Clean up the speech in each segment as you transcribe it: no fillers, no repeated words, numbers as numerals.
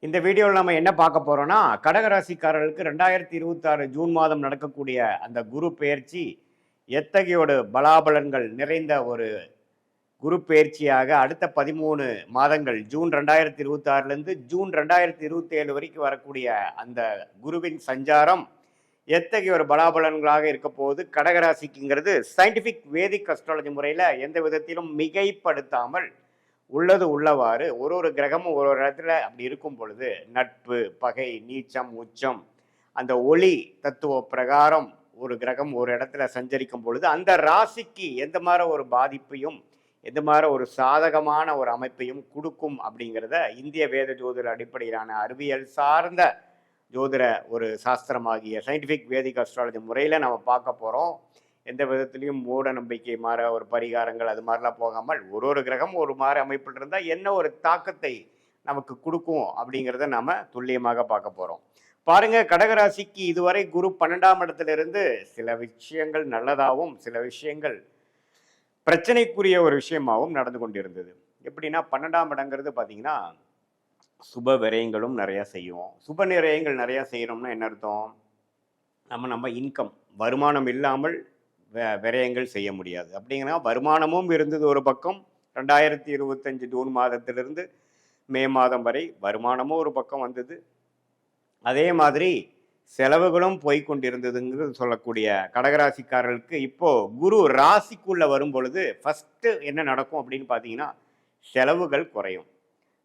இந்த வீடியோவில் நம்ம என்ன பார்க்க போறோம்னா கடகராசிக்காரர்களுக்கு 2026 ஜூன் மாதம் நடக்கக்கூடிய அந்த குரு பெயர்ச்சி எத்தகையோட பலாபலன்கள் நிறைந்த ஒரு குரு பெயர்ச்சியாக அடுத்த 13 மாதங்கள் ஜூன் 2026லேருந்து ஜூன் 2027 வரைக்கும் வரக்கூடிய அந்த குருவின் சஞ்சாரம் எத்தகைய ஒரு பலாபலன்களாக இருக்க போகுது கடகராசிக்குங்கிறது சயின்டிஃபிக் வேதிக் அஸ்ட்ராலஜி முறையில் எந்த விதத்திலும் மிகைப்படுத்தாமல் உள்ளது உள்ளவாறு ஒரு கிரகமும் ஒரு இடத்துல அப்படி இருக்கும் பொழுது நட்பு பகை நீச்சம் உச்சம் அந்த ஒளி தத்துவ பிரகாரம் ஒரு கிரகம் ஒரு இடத்துல சஞ்சரிக்கும் பொழுது அந்த ராசிக்கு எந்த மாதிரி ஒரு பாதிப்பையும் எந்த மாதிரி ஒரு சாதகமான ஒரு அமைப்பையும் கொடுக்கும் அப்படிங்கிறத இந்திய வேத ஜோதிட அடிப்படையிலான அறிவியல் சார்ந்த ஜோதிட ஒரு சாஸ்திரமாகிய சயின்டிஃபிக் வேதிக் அஸ்ட்ராலஜி முறையில் நம்ம பார்க்க போகிறோம். எந்த விதத்துலையும் மூட நம்பிக்கை மாற ஒரு பரிகாரங்கள் அது மாதிரிலாம் போகாமல் ஒரு கிரகம் ஒரு மாதிரி அமைப்பில் இருந்தால் என்ன ஒரு தாக்கத்தை நமக்கு கொடுக்கும் அப்படிங்கிறத நாம் துல்லியமாக பார்க்க போகிறோம். பாருங்க, கடகராசிக்கு இதுவரை குரு 12ஆம் இடத்திலிருந்து சில விஷயங்கள் நல்லதாகவும் சில விஷயங்கள் பிரச்சனைக்குரிய ஒரு விஷயமாகவும் நடந்து கொண்டிருந்தது. எப்படின்னா 12ஆம் இடங்கிறது பார்த்தீங்கன்னா சுப விரயங்களும் நிறையா செய்யும். சுப விரயங்கள் நிறையா செய்யணும்னா என்ன அர்த்தம்? நம்ம இன்கம் வருமானம் இல்லாமல் விரயங்கள் செய்ய முடியாது. அப்படிங்கன்னா வருமானமும் இருந்தது ஒரு பக்கம். 2025 ஜூன் மாதத்திலிருந்து மே மாதம் வரை வருமானமும் ஒரு பக்கம் வந்தது. அதே மாதிரி செலவுகளும் போய்கொண்டிருந்ததுங்கிறது சொல்லக்கூடிய கடகராசிக்காரர்களுக்கு இப்போ குரு ராசிக்குள்ள வரும் பொழுது ஃபஸ்ட்டு என்ன நடக்கும் அப்படின்னு பார்த்தீங்கன்னா செலவுகள் குறையும்.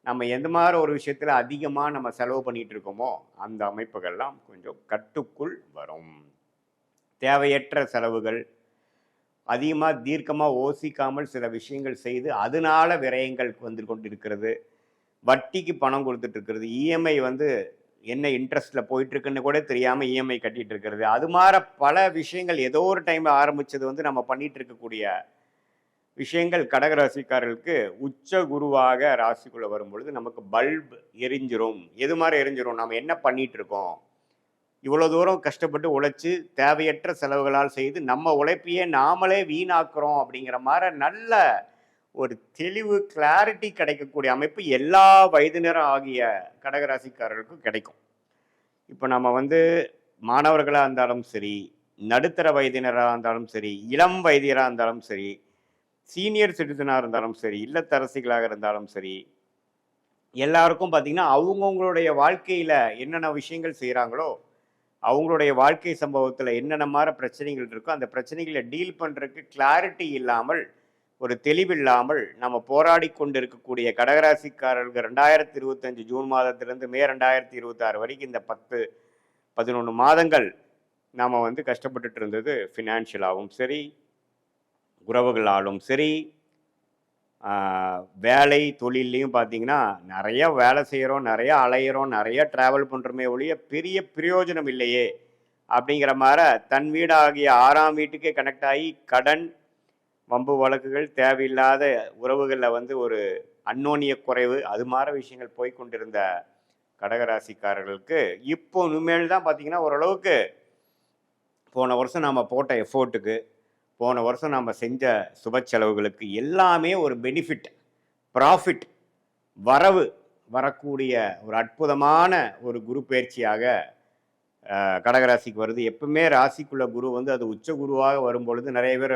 நம்ம எந்த மாதிரி ஒரு விஷயத்தில் அதிகமாக நம்ம செலவு பண்ணிகிட்டு இருக்கோமோ அந்த அமைப்புகள்லாம் கொஞ்சம் கட்டுக்குள் வரும். தேவையற்ற செலவுகள் அதிகமாக தீர்க்கமாக யோசிக்காமல் சில விஷயங்கள் செய்து அதனால விரயங்கள் வந்து கொண்டிருக்கிறது. வட்டிக்கு பணம் கொடுத்துட்டு இருக்கிறது, இஎம்ஐ என்ன இன்ட்ரெஸ்ட்டில் போயிட்டுருக்குன்னு கூட தெரியாமல் இஎம்ஐ கட்டிகிட்டு இருக்கிறது, அது மாதிரி பல விஷயங்கள் ஏதோ ஒரு டைம் ஆரம்பித்தது நம்ம பண்ணிகிட்டு இருக்கக்கூடிய விஷயங்கள் கடகராசிக்காரர்களுக்கு உச்ச குருவாக ராசிக்குள்ளே வரும்பொழுது நமக்கு பல்ப் எரிஞ்சிரும். எது மாதிரி எரிஞ்சிரும்? நம்ம என்ன பண்ணிகிட்டு இருக்கோம், இவ்வளோ தூரம் கஷ்டப்பட்டு உழைச்சி தேவையற்ற செலவுகளால் செய்து நம்ம உழைப்பையே நாமளே வீணாக்குறோம் அப்படிங்கிற மாதிரி நல்ல ஒரு தெளிவு கிளாரிட்டி கிடைக்கக்கூடிய அமைப்பு எல்லா வயதினரும் ஆகிய கடகராசிக்காரர்களுக்கும் கிடைக்கும். இப்போ நம்ம மாணவர்களாக இருந்தாலும் சரி, நடுத்தர வயதினராக இருந்தாலும் சரி, இளம் வயதினராக இருந்தாலும் சரி, சீனியர் சிட்டிசனாக இருந்தாலும் சரி, இல்லத்தரசிகளாக இருந்தாலும் சரி, எல்லாருக்கும் பார்த்திங்கன்னா அவங்கவுங்களுடைய வாழ்க்கையில் என்னென்ன விஷயங்கள் செய்கிறாங்களோ அவங்களுடைய வாழ்க்கை சம்பவத்தில் என்னென்ன மாதிரி பிரச்சனைகள் இருக்கோ அந்த பிரச்சனைகளை டீல் பண்ணுறதுக்கு கிளாரிட்டி இல்லாமல் ஒரு தெளிவில்லாமல் நம்ம போராடி கொண்டு இருக்கக்கூடிய கடகராசிக்காரர்கள் 2025 ஜூன் மாதத்திலேருந்து மே 2026 வரைக்கும் இந்த 10-11 மாதங்கள் நாம் கஷ்டப்பட்டுட்டு இருந்தது. ஃபினான்ஷியலாகவும் சரி, உறவுகளாலும் சரி, வேலை தொழிலையும் பார்த்தீங்கன்னா நிறைய வேலை செய்கிறோம், நிறைய அலையிறோம், நிறைய ட்ராவல் பண்ணுறோமே ஒழிய பெரிய பிரயோஜனம் இல்லையே அப்படிங்கிற மாதிரி தன் வீடாகிய 6ஆம் வீட்டுக்கே கனெக்ட் ஆகி கடன் வம்பு வழக்குகள் தேவையில்லாத உறவுகளில் ஒரு அந்யோன்ய குறைவு அது மாதிரி விஷயங்கள் போய்கொண்டிருந்த கடகராசிக்காரர்களுக்கு இப்போ இனிமேல் தான் பார்த்தீங்கன்னா ஓரளவுக்கு போன வருஷம் நாம் போட்ட எஃபோர்ட்டுக்கு போன வருஷம் நம்ம செஞ்ச சுப செலவுகளுக்கு எல்லாமே ஒரு பெனிஃபிட் ப்ராஃபிட் வரவு வரக்கூடிய ஒரு அற்புதமான ஒரு குரு பயிற்சியாக கடகராசிக்கு வருது. எப்பவுமே ராசிக்குள்ள குரு அது உச்ச குருவாக வரும்பொழுது நிறைய பேர்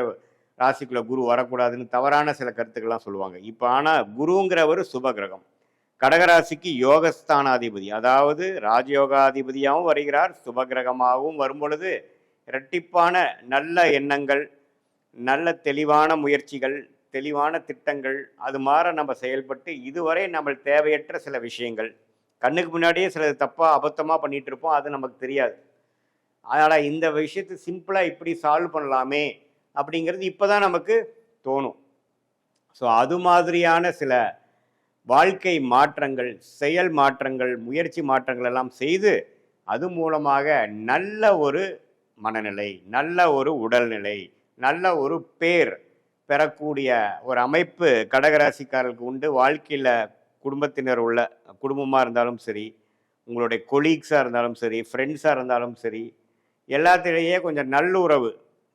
ராசிக்குள்ள குரு வரக்கூடாதுன்னு தவறான சில கருத்துக்கள்லாம் சொல்லுவாங்க. இப்போ ஆனால் குருங்கிறவர் சுப கிரகம், கடகராசிக்கு யோகஸ்தானாதிபதி, அதாவது ராஜயோகாதிபதியாகவும் வருகிறார், சுப கிரகமாகவும் வரும்பொழுது இரட்டிப்பான நல்ல எண்ணங்கள், நல்ல தெளிவான முயற்சிகள், தெளிவான திட்டங்கள் அது மாதிரி நம்ம செயல்பட்டு இதுவரை நம்ம தேவையற்ற சில விஷயங்கள் கண்ணுக்கு முன்னாடியே சில தப்பாக அபத்தமாக பண்ணிகிட்டு இருப்போம், அது நமக்கு தெரியாது. அதனால் இந்த விஷயத்தை சிம்பிளாக இப்படி சால்வ் பண்ணலாமே அப்படிங்கிறது இப்போ தான் நமக்கு தோணும். ஸோ அது மாதிரியான சில வாழ்க்கை மாற்றங்கள், செயல் மாற்றங்கள், முயற்சி மாற்றங்கள் எல்லாம் செய்து அது மூலமாக நல்ல ஒரு மனநிலை, நல்ல ஒரு உடல்நிலை, நல்ல ஒரு பேர் பெறக்கூடிய ஒரு அமைப்பு கடகராசிக்காரர்களுக்கு உண்டு. வாழ்க்கையில் குடும்பத்தினர் உள்ள குடும்பமாக இருந்தாலும் சரி, உங்களுடைய கொலீக்ஸாக இருந்தாலும் சரி, ஃப்ரெண்ட்ஸாக இருந்தாலும் சரி, எல்லாத்திலேயே கொஞ்சம் நல்லுறவு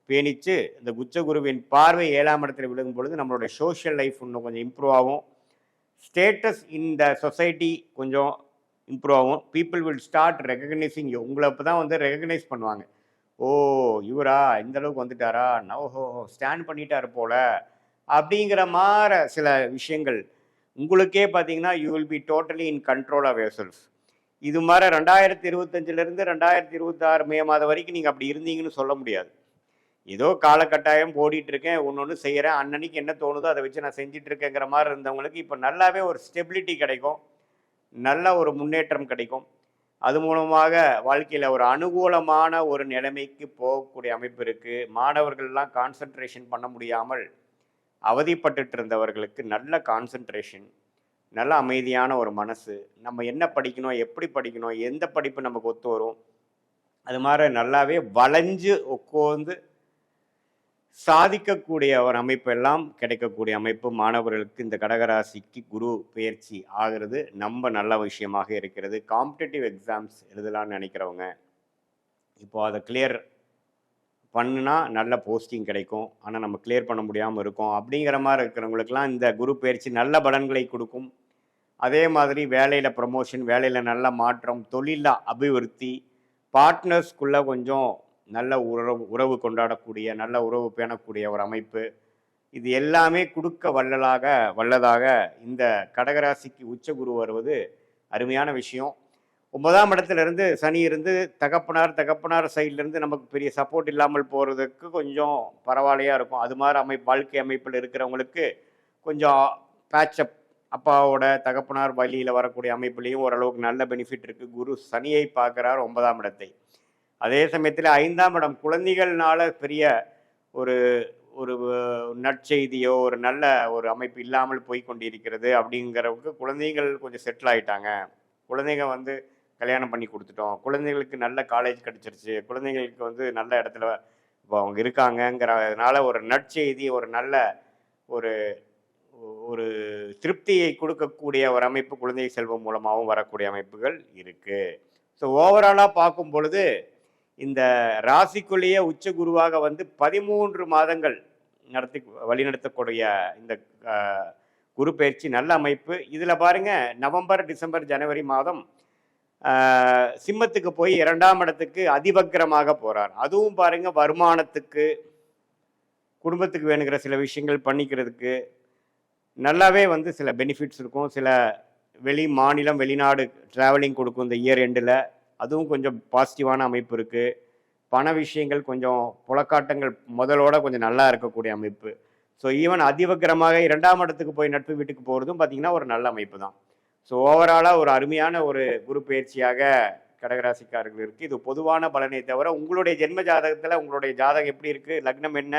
பேணிச்சு இந்த குச்சகுருவின் பார்வை 7ஆம் இடத்துல விழுகும் பொழுது நம்மளுடைய சோஷியல் லைஃப் இன்னும் கொஞ்சம் இம்ப்ரூவ் ஆகும். ஸ்டேட்டஸ் இந்த சொசைட்டி கொஞ்சம் இம்ப்ரூவ் ஆகும். People will start recognising you. உங்களை இப்போ தான் வந்து ரெகக்னைஸ் பண்ணுவாங்க. ஓ! இவரா இந்த அளவுக்கு வந்துட்டாரா? ஓஹோ! ஸ்டாண்ட் பண்ணிட்டாரு போல. அப்படிங்கிற மார சில விஷயங்கள். உங்களுக்கே பார்த்தீங்கன்னா, you will be totally in control of yourself. இது மாரி 2025லேருந்து 2026 மே மாதம் வரைக்கும் நீங்க அப்படி இருந்தீங்கன்னு சொல்ல முடியாது. ஏதோ காலகட்டாயம் ஓடிட்டு இருக்கேன், ஒண்ணு செய்றேன். அன்னன்னைக்கு என்ன தோணுதோ அத வச்சு நான் செஞ்சுட்டு இருக்கேங்கிற மாரி இருந்தவங்களுக்கு, இப்ப நல்லாவே ஒரு ஸ்டெபிலிட்டி கிடைக்கும். நல்ல ஒரு முன்னேற்றம் கிடைக்கும். அது மூலமாக வாழ்க்கையில ஒரு அனுகூலமான ஒரு நிலைமைக்கு போகக்கூடிய அமைப்பு இருக்கு. மாணவர்கள்லாம் கான்சன்ட்ரேஷன் பண்ண முடியாமல் அவதிப்பட்டுட்டு இருந்தவர்களுக்கு நல்ல கான்சன்ட்ரேஷன், நல்ல அமைதியான ஒரு மனசு, நம்ம என்ன படிக்கணும், எப்படி படிக்கணும், எந்த படிப்பு நமக்கு ஒத்து வரும், அது மாரி நல்லாவே வளைஞ்சு உட்காந்து சாதிக்கக்கூடிய ஒரு அமைப்பு எல்லாம் கிடைக்கக்கூடிய அமைப்பு மாணவர்களுக்கு இந்த கடகராசிக்கு குரு பெயர்ச்சி ஆகிறது ரொம்ப நல்ல விஷயமாக இருக்கிறது. காம்படிட்டிவ் எக்ஸாம்ஸ் எழுதலாம்னு நினைக்கிறவங்க இப்போ அதை கிளியர் பண்ணுனா நல்ல போஸ்டிங் கிடைக்கும். ஆனால் நம்ம கிளியர் பண்ண முடியாமல் இருக்கோம் அப்படிங்கிற மாதிரி இருக்கிறவங்களுக்கெல்லாம் இந்த குரு பயிற்சி நல்ல பலன்களை கொடுக்கும். அதே மாதிரி வேலையில் ப்ரமோஷன், வேலையில் நல்ல மாற்றம், தொழிலில் அபிவிருத்தி, பார்ட்னர்ஸ்குள்ளே கொஞ்சம் நல்ல உறவு கொண்டாடக்கூடிய, நல்ல உறவு பேணக்கூடிய ஒரு அமைப்பு. இது எல்லாமே கொடுக்க வல்லதாக இந்த கடகராசிக்கு உச்ச குரு வருவது அருமையான விஷயம். 9ஆம் இடத்துல இருந்து சனி இருந்து தகப்பனார் சைட்லேருந்து நமக்கு பெரிய சப்போர்ட் இல்லாமல் போகிறதுக்கு கொஞ்சம் பரவாயில்லையாக இருக்கும். அது மாதிரி வாழ்க்கை அமைப்பில் இருக்கிறவங்களுக்கு கொஞ்சம் பேட்சப் அப்பாவோட தகப்பனார் வழியில் வரக்கூடிய அமைப்புலேயும் ஓரளவுக்கு நல்ல பெனிஃபிட் இருக்குது. குரு சனியை பார்க்குறார் 9ஆம் இடத்தை. அதே சமயத்தில் 5ஆம் இடம் குழந்தைகள்னால பெரிய ஒரு ஒரு நற்செய்தியோ ஒரு நல்ல ஒரு அமைப்பு இல்லாமல் போய் கொண்டிருக்கிறது அப்படிங்கிறவுக்கு குழந்தைகள் கொஞ்சம் செட்டில் ஆகிட்டாங்க. குழந்தைங்க வந்து கல்யாணம் பண்ணி கொடுத்துட்டோம், குழந்தைகளுக்கு நல்ல காலேஜ் கிடச்சிருச்சு, குழந்தைங்களுக்கு வந்து நல்ல இடத்துல இப்போ அவங்க இருக்காங்கங்கிறதுனால ஒரு நற்செய்தி, ஒரு நல்ல ஒரு ஒரு திருப்தியை கொடுக்கக்கூடிய ஒரு அமைப்பு குழந்தை செல்வம் மூலமாகவும் வரக்கூடிய அமைப்புகள் இருக்குது. ஸோ ஓவராலாக பார்க்கும் பொழுது இந்த ராசிக்குள்ளேயே உச்ச குருவாக வந்து 13 மாதங்கள் வழிநடத்தக்கூடிய இந்த குரு பயிற்சி நல்ல அமைப்பு. இதில் பாருங்க, நவம்பர், டிசம்பர், ஜனவரி மாதம் சிம்மத்துக்கு போய் 2ஆம் இடத்துக்கு அதிவக்கிரமாக போறார். அதுவும் பாருங்க வருமானத்துக்கு, குடும்பத்துக்கு வேணுங்கிற சில விஷயங்கள் பண்ணிக்கிறதுக்கு நல்லாவே வந்து சில பெனிஃபிட்ஸ் இருக்கும். சில மாநிலம், வெளிநாடு ட்ராவலிங் கொடுக்கும் இந்த இயர் எண்டில். அதுவும் கொஞ்சம் பாசிட்டிவான அமைப்பு இருக்குது. பண விஷயங்கள் கொஞ்சம் புலக்காட்டங்கள் முதலோட கொஞ்சம் நல்லா இருக்கக்கூடிய அமைப்பு. ஸோ ஈவன் அதிவக்கிரமாக 2ஆம் இடத்துக்கு போய் நட்பு வீட்டுக்கு போகிறதும் பார்த்திங்கன்னா ஒரு நல்ல அமைப்பு தான். ஸோ ஓவராலாக ஒரு அருமையான ஒரு குரு பயிற்சியாக கடகராசிக்காரர்கள் இருக்குது. இது பொதுவான பலனை தவிர உங்களுடைய ஜென்ம ஜாதகத்தில் உங்களுடைய ஜாதகம் எப்படி இருக்குது, லக்னம் என்ன,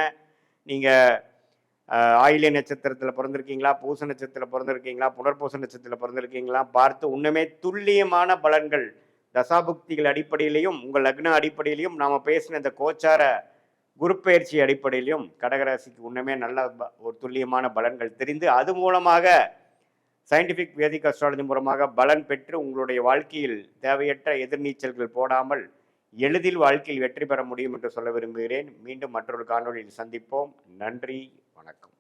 நீங்கள் ஆயில்ய நட்சத்திரத்தில் பிறந்திருக்கீங்களா, பூச நட்சத்திரத்தில் பிறந்திருக்கீங்களா, புனர்பூச நட்சத்திரத்தில் பிறந்திருக்கீங்களா பார்த்து இன்னுமே துல்லியமான பலன்கள் தசாபுக்திகள் அடிப்படையிலையும் உங்கள் லக்ன அடிப்படையிலையும் நாம் பேசின இந்த கோச்சார குரு பயிற்சி அடிப்படையிலையும் கடகராசிக்கு இன்னுமே நல்ல ஒரு துல்லியமான பலன்கள் தெரிந்து அது மூலமாக சயின்டிஃபிக் வேதிக் அஸ்ட்ராலஜி மூலமாக பலன் பெற்று உங்களுடைய வாழ்க்கையில் தேவையற்ற எதிர்நீச்சல்கள் போடாமல் எளிதில் வாழ்க்கையில் வெற்றி பெற முடியும் என்று சொல்ல விரும்புகிறேன். மீண்டும் மற்றொரு காணொலியில் சந்திப்போம். நன்றி, வணக்கம்.